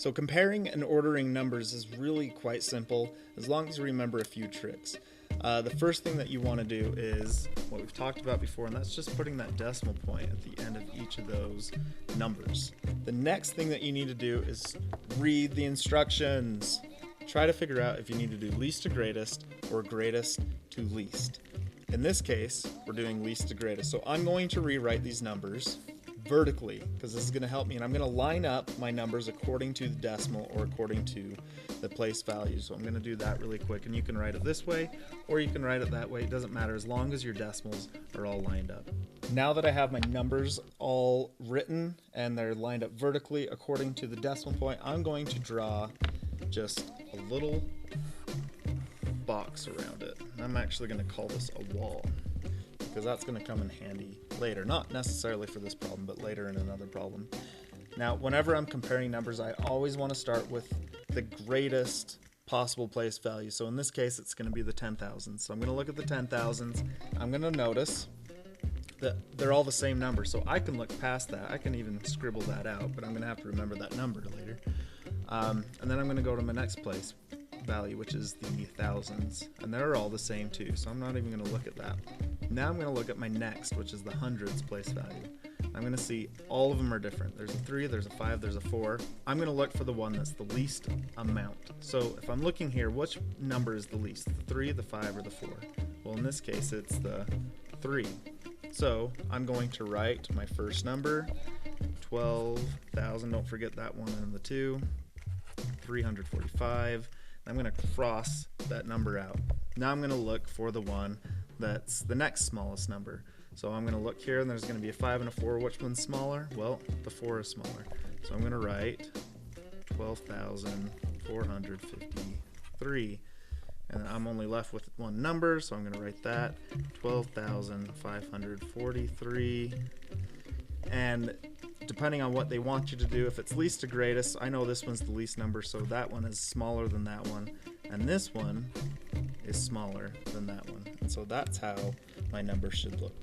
So comparing and ordering numbers is really quite simple as long as you remember a few tricks. The first thing that you want to do is what we've talked about before, and that's just putting that decimal point at the end of each of those numbers. The next thing that you need to do is read the instructions. Try to figure out if you need to do least to greatest or greatest to least. In this case, we're doing least to greatest. So I'm going to rewrite these numbers vertically because this is going to help me, and I'm going to line up my numbers according to the decimal or according to the place value. So I'm going to do that really quick, and you can write it this way or you can write it that way. It doesn't matter as long as your decimals are all lined up. Now that I have my numbers all written and they're lined up vertically according to the decimal point, I'm going to draw just a little box around it. I'm actually going to call this a wall because that's going to come in handy later, not necessarily for this problem, but later in another problem. Now, whenever I'm comparing numbers, I always want to start with the greatest possible place value. So in this case, it's going to be the 10,000. So I'm going to look at the 10,000s. I'm going to notice that they're all the same number. So I can look past that. I can even scribble that out, but I'm going to have to remember that number later. And then I'm going to go to my next place value, which is the thousands, and they're all the same too, so I'm not even going to look at that. Now I'm going to look at my next, which is the hundreds place value. I'm going to see all of them are different. There's a 3, there's a 5, there's a 4. I'm going to look for the one that's the least amount. So if I'm looking here, which number is the least, the 3, the 5, or the 4? Well, in this case it's the 3. So I'm going to write my first number, 12,000, don't forget that one, and the 2, 345. I'm going to cross that number out. Now I'm going to look for the one that's the next smallest number. So I'm going to look here, and there's going to be a 5 and a 4. Which one's smaller? Well, the 4 is smaller. So I'm going to write 12,453. And I'm only left with one number, so I'm going to write that, 12,543. And depending on what they want you to do, if it's least to greatest, I know this one's the least number, so that one is smaller than that one, and this one is smaller than that one. And so that's how my number should look.